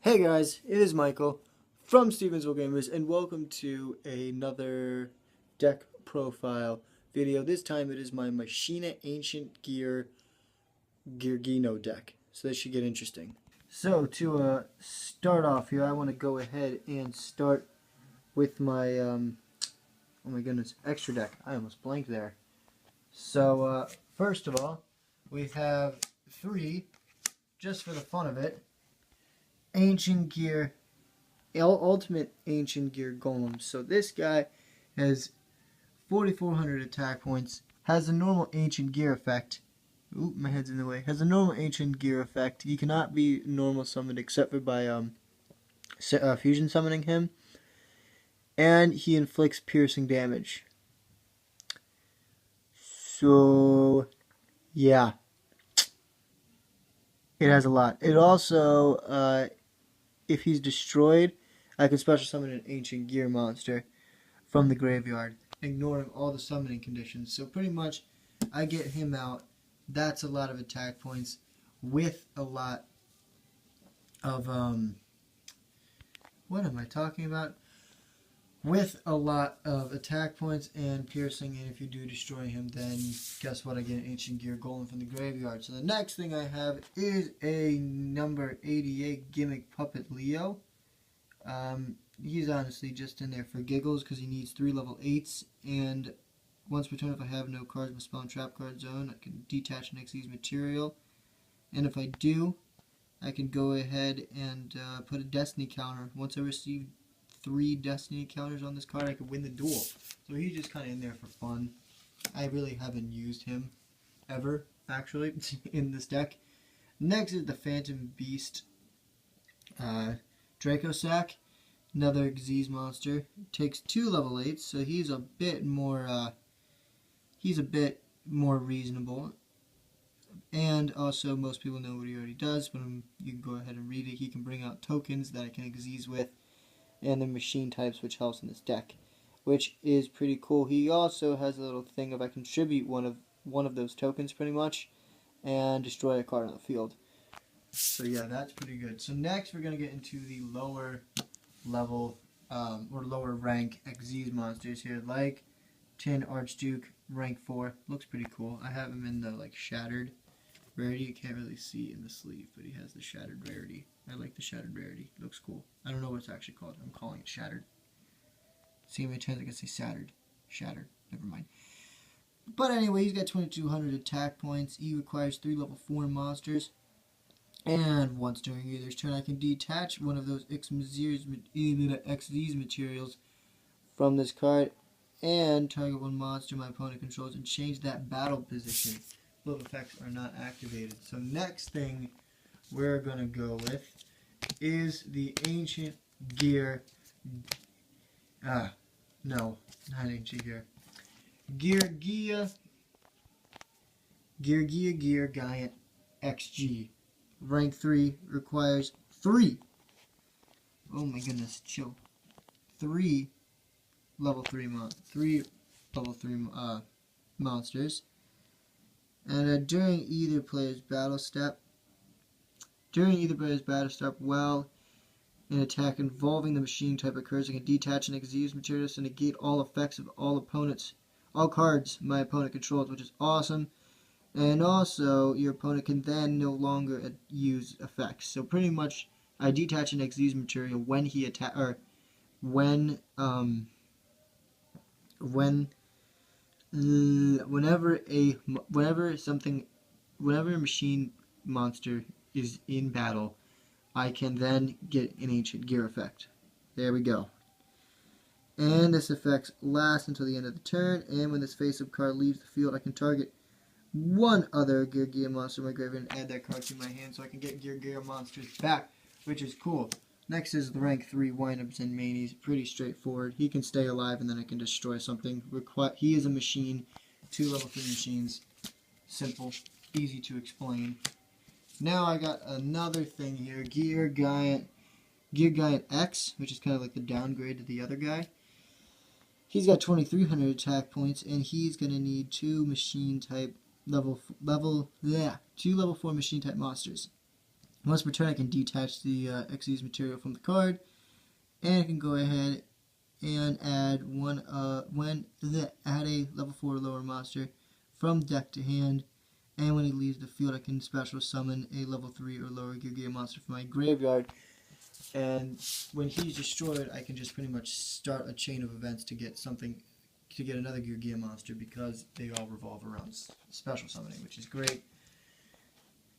Hey guys, it is Michael from StevensvilleGamers, and welcome to another deck profile video. This time it is my Machina Ancient Gear Gino deck, so this should get interesting. So to start off here, I want to go ahead and start with my, oh my goodness, extra deck. I almost blanked there. So first of all, we have three, just for the fun of it, Ancient Gear Ultimate Ancient Gear Golem. So this guy has 4,400 attack points, has a normal Ancient Gear effect. Oop, my head's in the way. Has a normal Ancient Gear effect. He cannot be normal summoned except for by fusion summoning him. And he inflicts piercing damage. So, yeah. It has a lot. It also, if he's destroyed, I can special summon an Ancient Gear monster from the graveyard, ignoring all the summoning conditions. So pretty much, I get him out. That's a lot of attack points with a lot of, what am I talking about? With a lot of attack points and piercing, and if you do destroy him, then guess what? I get an Ancient Gear Golem from the graveyard. So the next thing I have is a number 88 Gimmick Puppet Leo. He's honestly just in there for giggles because he needs 3 level 8s, and once per turn, if I have no cards in the spell and trap card zone, I can detach an Xyz material, and if I do, I can go ahead and put a Destiny counter. Once I receive 3 Destiny counters on this card, I could win the duel. So he's just kind of in there for fun. I really haven't used him ever, actually, in this deck. Next is the Phantom Beast Draco Sack. Another Xyz monster. Takes 2 level 8s, so he's a bit more reasonable. And also, most people know what he already does, but you can go ahead and read it. He can bring out tokens that I can Xyz with, and the machine types, which helps in this deck, which is pretty cool. He also has a little thing of I contribute one of those tokens pretty much, and destroy a card on the field. So yeah, that's pretty good. So next we're gonna get into the lower level or lower rank Xyz monsters here, like Tin Archduke, rank 4. Looks pretty cool. I have him in the shattered rarity. You can't really see in the sleeve, but he has the shattered rarity. I like the shattered rarity. It looks cool. I don't know what it's actually called. I'm calling it shattered. See how many times I can say shattered. Shattered. Never mind. But anyway, he's got 2,200 attack points. He requires 3 level 4 monsters. And once during either's turn, I can detach one of those Xyz materials from this card and target one monster my opponent controls and change that battle position. Both effects are not activated. So next thing we're going to go with is the Ancient Gear, no, not Ancient Gear, Gear Giant XG. Rank 3 requires 3. Oh my goodness, chill. 3 level 3 monsters. And during either player's battle step, while an attack involving the machine type occurs, I can detach an Xyz material to negate all effects of all cards my opponent controls, which is awesome. And also, your opponent can then no longer use effects. So pretty much, I detach an Xyz material when he whenever a machine monster is in battle, I can then get an Ancient Gear effect. There we go. And this effect lasts until the end of the turn, and when this face-up card leaves the field, I can target one other Gear monster in my graveyard and add that card to my hand, so I can get Gear monsters back, which is cool. Next is the rank 3 Windups and Manies. Pretty straightforward. He can stay alive and then I can destroy something. He is a machine. 2 level 3 machines. Simple. Easy to explain. Now I got another thing here. Gear Giant X, which is kind of like the downgrade to the other guy. He's got 2,300 attack points, and he's going to need 2 machine type level 4 machine type monsters. Once per turn, I can detach the Xyz material from the card, and I can go ahead and add add a level 4 or lower monster from deck to hand, and when he leaves the field, I can special summon a level 3 or lower Yugioh monster from my graveyard. And when he's destroyed, I can just pretty much start a chain of events to get another Yugioh monster, because they all revolve around special summoning, which is great.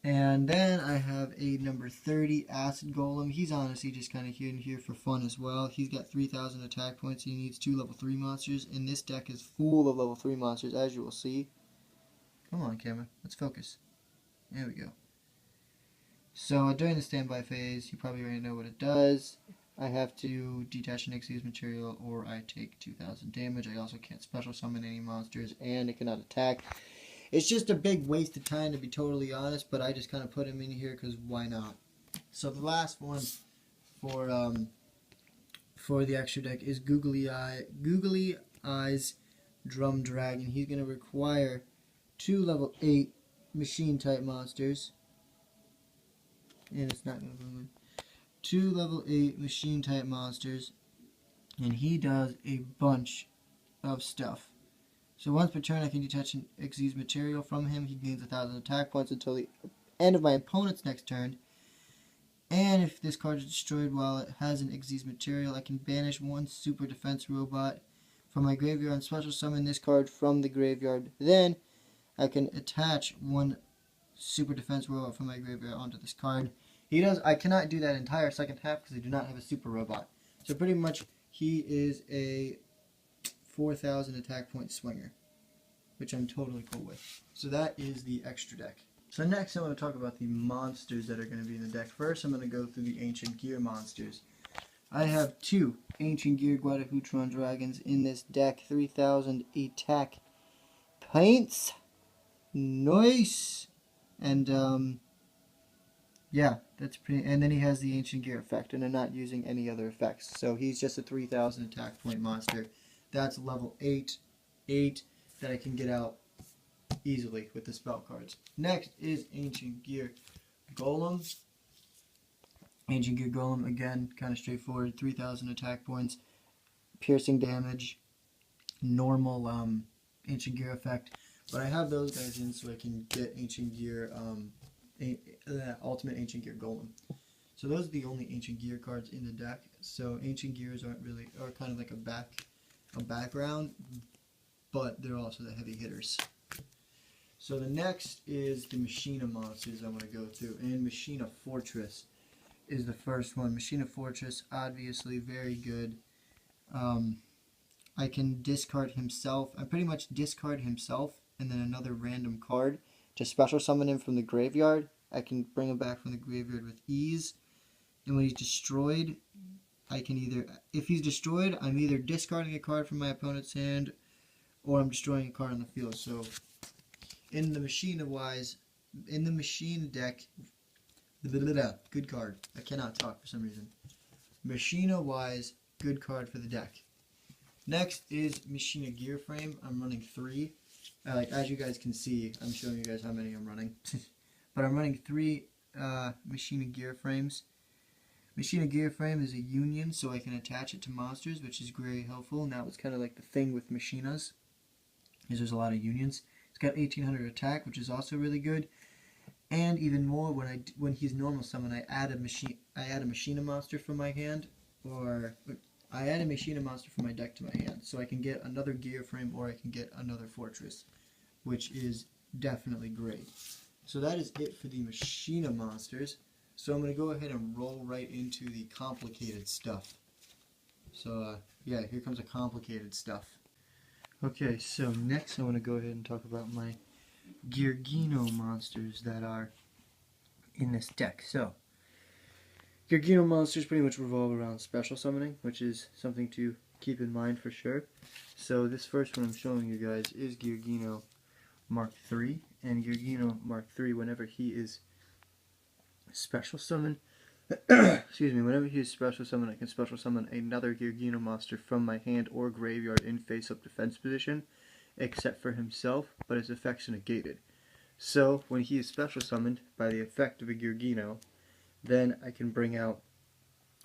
And then I have a number 30 Acid Golem. He's honestly just kind of here for fun as well. He's got 3,000 attack points. He needs 2 level 3 monsters, and this deck is full of level 3 monsters, as you will see. Come on, camera. Let's focus. There we go. So during the standby phase, you probably already know what it does. I have to detach an Xyz material, or I take 2,000 damage. I also can't special summon any monsters, and it cannot attack. It's just a big waste of time, to be totally honest, but I just kind of put him in here because why not? So the last one for the extra deck is Googly Eyes Drum Dragon. He's going to require 2 level 8 machine type monsters. And it's not going to boom in. 2 level 8 machine type monsters. And he does a bunch of stuff. So once per turn, I can detach an Xyz material from him. He gains 1,000 attack points until the end of my opponent's next turn. And if this card is destroyed while it has an Xyz material, I can banish 1 super defense robot from my graveyard and special summon this card from the graveyard. Then I can attach 1 super defense robot from my graveyard onto this card. I cannot do that entire second half because I do not have a super robot. So pretty much he is a 4,000 attack point swinger, which I'm totally cool with. So that is the extra deck. So next I want to talk about the monsters that are going to be in the deck. First I'm going to go through the Ancient Gear monsters. I have 2 Ancient Gear Guadahutron Dragons in this deck. 3,000 attack points. Nice! And yeah, that's pretty. And then he has the Ancient Gear effect, and I'm not using any other effects. So he's just a 3,000 attack point monster. That's level 8 that I can get out easily with the spell cards. Next is Ancient Gear Golem. Ancient Gear Golem, again, kind of straightforward. 3,000 attack points, piercing damage, normal Ancient Gear effect. But I have those guys in so I can get Ancient Gear, Ultimate Ancient Gear Golem. So those are the only Ancient Gear cards in the deck. So Ancient Gears are kind of like a background, but they're also the heavy hitters. So the next is the Machina monsters I want to go through, and Machina Fortress is the first one. Machina Fortress, obviously very good. I can discard himself. I pretty much discard himself and then another random card to special summon him from the graveyard. I can bring him back from the graveyard with ease. And when he's destroyed, I can if he's destroyed, I'm either discarding a card from my opponent's hand or I'm destroying a card on the field. So in the machine deck, good card. I cannot talk for some reason. Machina-wise, good card for the deck. Next is Machina Gear Frame. I'm running 3. As you guys can see, I'm showing you guys how many I'm running. But I'm running 3 Machina Gear Frames. Machina Gear Frame is a union, so I can attach it to monsters, which is very helpful. And that was kind of like the thing with Machinas, is there's a lot of unions. It's got 1,800 attack, which is also really good. And even more, when he's normal summon, I add a Machina monster from my hand, or I add a Machina monster from my deck to my hand, so I can get another Gear Frame or I can get another Fortress, which is definitely great. So that is it for the Machina monsters. So I'm going to go ahead and roll right into the complicated stuff. So yeah, here comes the complicated stuff. Okay, so next I want to go ahead and talk about my Yugioh monsters that are in this deck. So Yugioh monsters pretty much revolve around special summoning, which is something to keep in mind for sure. So this first one I'm showing you guys is Yugioh Mark III, and Yugioh Mark III, whenever he is special summoned, excuse me, whenever he is special summoned, I can special summon another Yugioh monster from my hand or graveyard in face-up defense position, except for himself, but his effects are negated. So when he is special summoned by the effect of a Yugioh, then I can bring out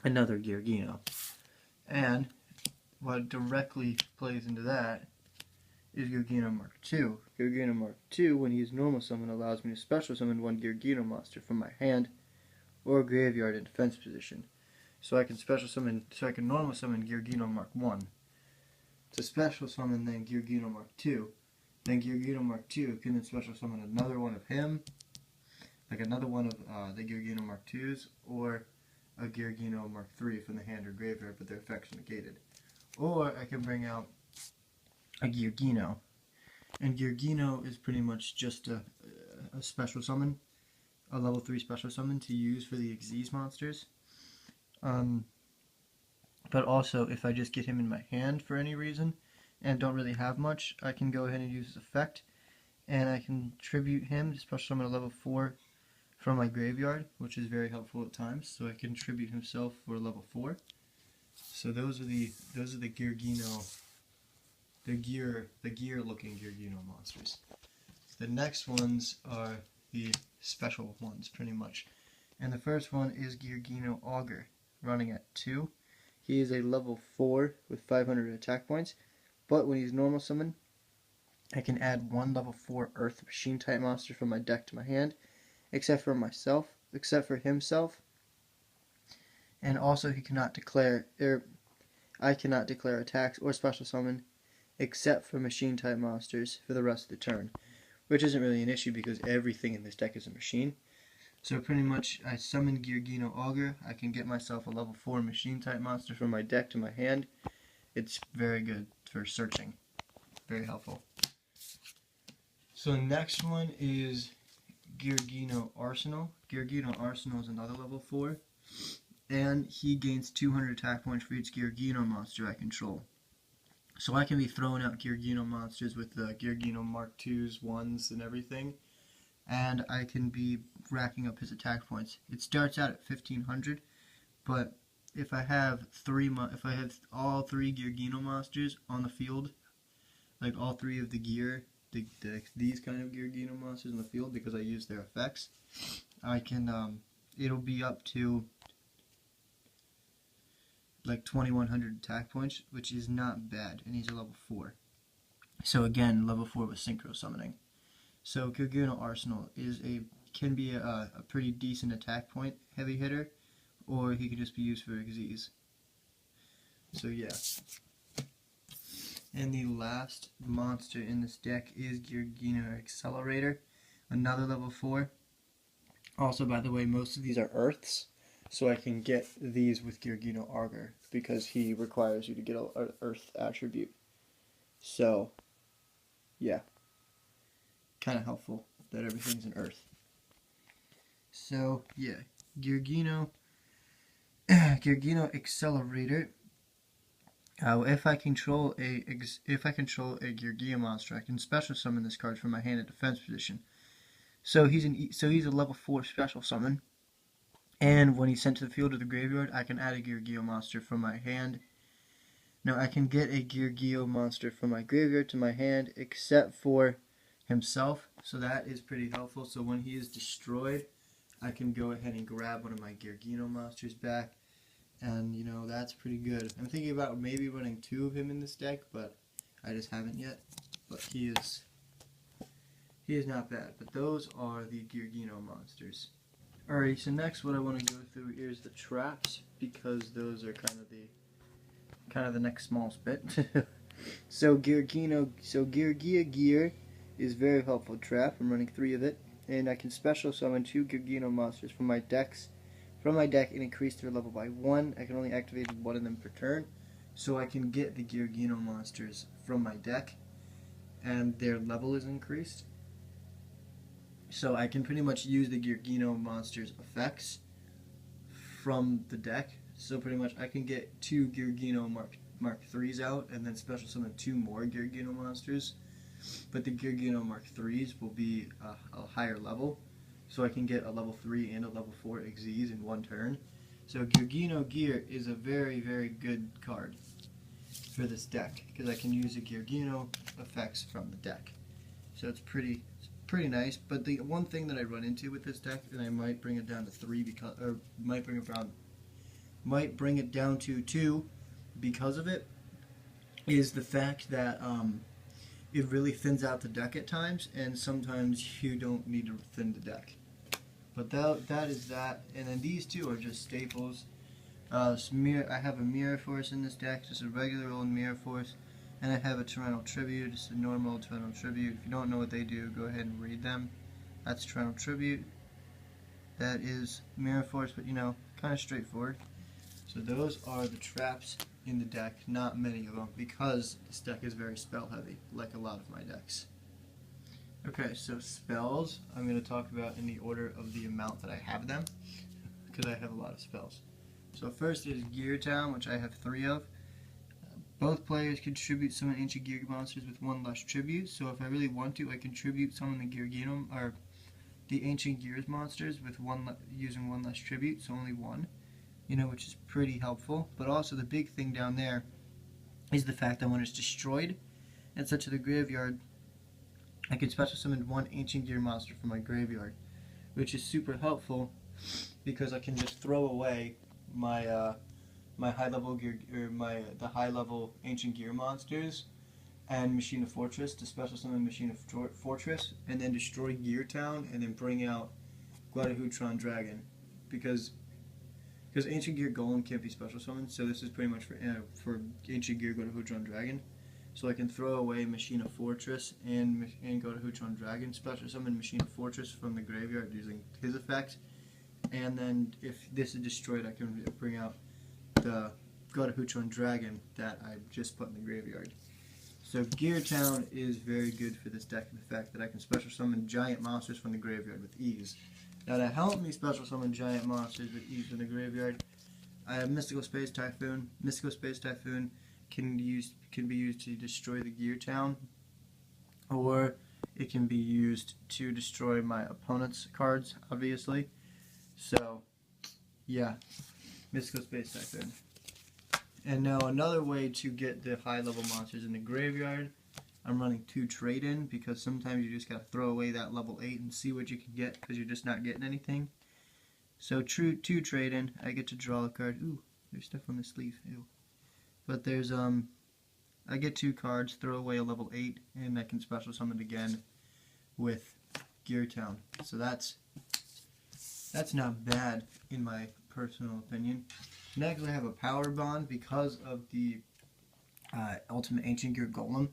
another Yugioh. And what directly plays into that is Yugioh Mark II. Yugioh Mark II, when he is normal summon, allows me to special summon one Yugioh monster from my hand or graveyard in defense position. So I can normal summon Yugioh Mark I. To special summon then Yugioh Mark II. Then Yugioh Mark II can then special summon another one of him, like another one of the Yugioh Mark IIs, or a Yugioh Mark III from the hand or graveyard, but their effects are negated. Or I can bring out a Yugioh. And Yugioh is pretty much just a special summon, a level 3 special summon to use for the Xyz monsters. But also, if I just get him in my hand for any reason, and don't really have much, I can go ahead and use his effect, and I can tribute him to special summon a level 4 from my graveyard, which is very helpful at times. So I can tribute himself for level 4. So those are the Yugioh, the gear looking Yugioh monsters. The next ones are the special ones, pretty much. And the first one is Yugioh Augur, running at 2. He is a level 4 with 500 attack points, but when he's normal summon, I can add one level 4 Earth Machine type monster from my deck to my hand, except for himself, and also he cannot declare, I cannot declare attacks or special summon except for machine type monsters for the rest of the turn, which isn't really an issue because everything in this deck is a machine. So pretty much, I summon Yugioh Augur, I can get myself a level 4 machine type monster from my deck to my hand. It's very good for searching. Very helpful. So the next one is Yugioh Arsenal. Yugioh Arsenal is another level 4. And he gains 200 attack points for each Yugioh monster I control. So I can be throwing out Yugioh monsters with the Yugioh Mark IIs, 1s, and everything. And I can be racking up his attack points. It starts out at 1500, but if I have all 3 Yugioh monsters on the field, like all 3 of the gear, these kind of Yugioh monsters in the field, because I use their effects, I can it'll be up to like 2100 attack points, which is not bad, and he's a level 4. So again, level 4 with synchro summoning. So Yugioh Arsenal can be a pretty decent attack point heavy hitter, or he can just be used for Xyz. So yeah. And the last monster in this deck is Yugioh Accelerator, another level 4. Also, by the way, most of these are Earths, so I can get these with Yugioh Augur because he requires you to get an Earth attribute. So, yeah. Kind of helpful that everything's an Earth. So yeah, Yugioh Accelerator. If I control a Yugioh monster, I can special summon this card from my hand in defense position. So he's a level 4 special summon, and when he's sent to the field or the graveyard, I can add a Yugioh monster from my hand. Now I can get a Yugioh monster from my graveyard to my hand, except for himself, so that is pretty helpful. So when he is destroyed, I can go ahead and grab one of my Yugioh monsters back, and you know, that's pretty good. I'm thinking about maybe running 2 of him in this deck, but I just haven't yet. But he is not bad. But those are the Yugioh monsters. Alright, so next what I want to go through is the traps, because those are kind of the next smallest bit. So Yugioh Gear is very helpful trap. I'm running 3 of it, and I can special summon 2 Yugioh monsters from my deck and increase their level by 1. I can only activate 1 of them per turn, so I can get the Yugioh monsters from my deck, and their level is increased. So I can pretty much use the Yugioh monsters' effects from the deck. So pretty much I can get 2 Yugioh Mark IIIs out, and then special summon 2 more Yugioh monsters. But the Yugioh Mark IIIs will be a higher level, so I can get a level 3 and a level 4 Xyz in 1 turn. So Yugioh Gear is a very, very good card for this deck, because I can use the Yugioh effects from the deck. So it's pretty pretty nice. But the one thing that I run into with this deck, and I might bring it down to 3 because, or might bring it down to 2 because of it, is the fact that it really thins out the deck at times, and sometimes you don't need to thin the deck. But that is that, and then these two are just staples. I have a Mirror Force in this deck, just a regular old Mirror Force, and I have a Torrential Tribute, just a normal Torrential Tribute. If you don't know what they do, go ahead and read them. That's Torrential Tribute. That is Mirror Force, but kind of straightforward. So those are the traps in the deck, not many of them, because this deck is very spell heavy, like a lot of my decks. Okay, so spells, I'm going to talk about in the order of the amount that I have them, because I have a lot of spells. So first is Gear Town, which I have 3 of. Both players contribute summon ancient gear monsters with 1 less tribute, so if I really want to, I contribute summon the or the ancient gears monsters with using 1 less tribute, so only 1. Which is pretty helpful. But also the big thing down there is the fact that when it's destroyed and sent to the graveyard, I can special summon 1 ancient gear monster from my graveyard, which is super helpful because I can just throw away my my high level gear or the high level ancient gear monsters and Machine of Fortress to special summon Machine of Fortress, and then destroy Gear Town, and then bring out Guadahutron Dragon because Ancient Gear Golem can't be special summoned, so this is pretty much for Ancient Gear Guadahutron Dragon. So I can throw away Machine of Fortress and Guadahutron Dragon, special summon Machine of Fortress from the graveyard using his effect, and then if this is destroyed, I can bring out the Guadahutron Dragon that I just put in the graveyard. So Gear Town is very good for this deck, the fact that I can special summon giant monsters from the graveyard with ease. Now to help me special summon giant monsters with ease in the graveyard, I have Mystical Space Typhoon. Mystical Space Typhoon can be used to destroy the Gear Town, or it can be used to destroy my opponent's cards, obviously. So yeah, Mystical Space Typhoon. And now another way to get the high level monsters in the graveyard, I'm running 2 trade-in because sometimes you just gotta throw away that level 8 and see what you can get because you're just not getting anything. So 2 trade-in, I get to draw a card. Ooh, there's stuff on the sleeve. Ew. But there's I get 2 cards, throw away a level 8, and I can special summon again with Gear Town. So that's not bad in my personal opinion. Next, I have a Power Bond because of the Ultimate Ancient Gear Golem.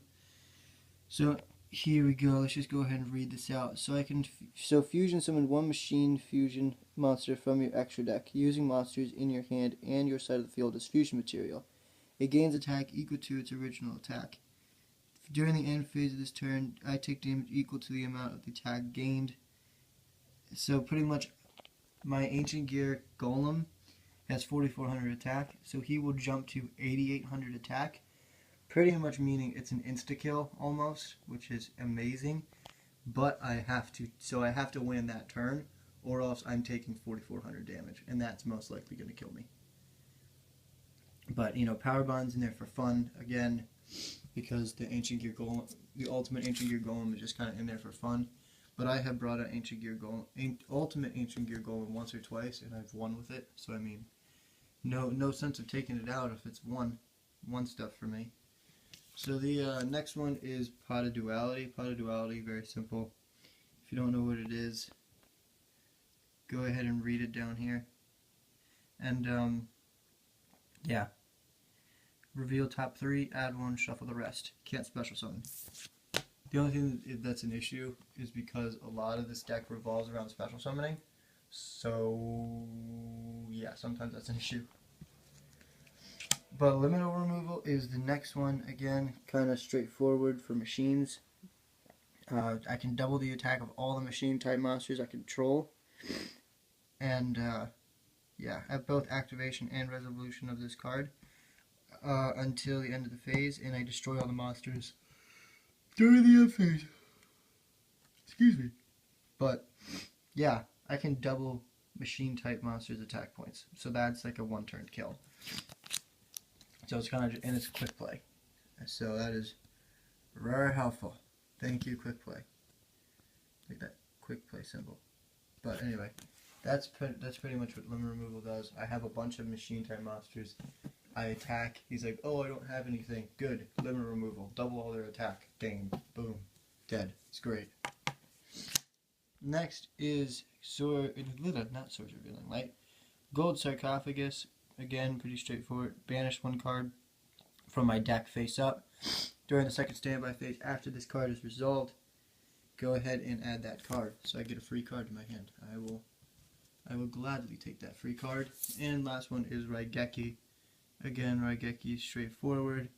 So here we go. Let's just go ahead and read this out. So fusion summon 1 machine fusion monster from your extra deck using monsters in your hand and your side of the field as fusion material. It gains attack equal to its original attack. During the end phase of this turn, I take damage equal to the amount of the attack gained. So pretty much my Ancient Gear Golem has 4,400 attack, so he will jump to 8,800 attack, pretty much meaning it's an insta-kill almost, which is amazing, but I have to win that turn, or else I'm taking 4,400 damage, and that's most likely going to kill me. But, Power Bond's in there for fun, again, because the Ancient Gear Golem, the Ultimate Ancient Gear Golem is just kind of in there for fun. But I have brought out Ancient Gear Golem, Ultimate Ancient Gear Golem once or twice, and I've won with it. So I mean, no sense of taking it out if it's one stuff for me. So the next one is Pot of Duality. Pot of Duality, very simple. If you don't know what it is, go ahead and read it down here. And yeah, reveal top 3, add 1, shuffle the rest. Can't special summon. The only thing that's an issue is because a lot of this deck revolves around special summoning. So yeah, sometimes that's an issue. But Liminal Removal is the next one. Again, kind of straightforward for machines. I can double the attack of all the machine type monsters I control. And yeah, at both activation and resolution of this card until the end of the phase, and I destroy all the monsters during the end phase. Excuse me. But yeah, I can double machine type monsters attack points. So that's like a 1-turn kill. So it's kind of, and it's quick play. So that is very helpful. Thank you, quick play. like that quick play symbol. But anyway, that's pretty much what limit removal does. I have a bunch of machine type monsters. I attack. He's like, oh, I don't have anything. Good. Limit removal. Double all their attack. Game. Boom. Dead. It's great. Next is not Sword Revealing Light. Gold Sarcophagus. Again, pretty straightforward. Banish one card from my deck face up. During the second standby phase, after this card is resolved, go ahead and add that card. So I get a free card to my hand. I will gladly take that free card. And last one is Raigeki. Again, Raigeki is straightforward.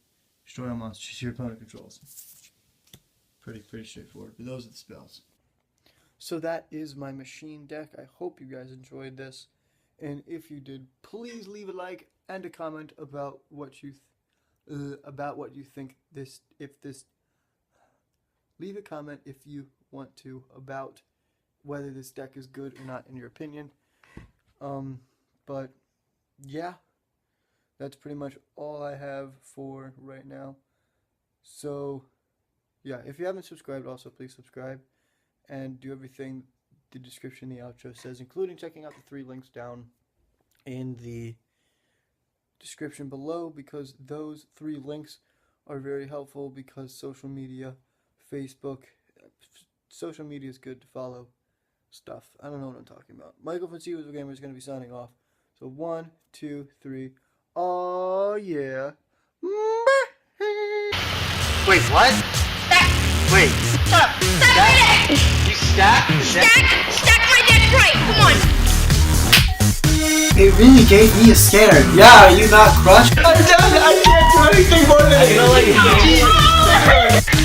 Destroy all monsters your opponent controls. Pretty straightforward. But those are the spells. So that is my machine deck. I hope you guys enjoyed this. And if you did, please leave a like and a comment about what you think leave a comment if you want to about whether this deck is good or not in your opinion. But yeah, that's pretty much all I have for right now. So yeah, if you haven't subscribed, also please subscribe and do everything the description, the outro says, including checking out the 3 links down in the description below, because those 3 links are very helpful, because social media is good to follow stuff. I don't know what I'm talking about. Michael from StevensvilleGamers is going to be signing off. So 1, 2, 3. Oh yeah. Wait, what? Stack! Wait. Shut up! Stack my deck! You stack? Stack my deck right! Come on! It really gave me a scare. Yeah, are you not crushed? I can't do anything more than I can only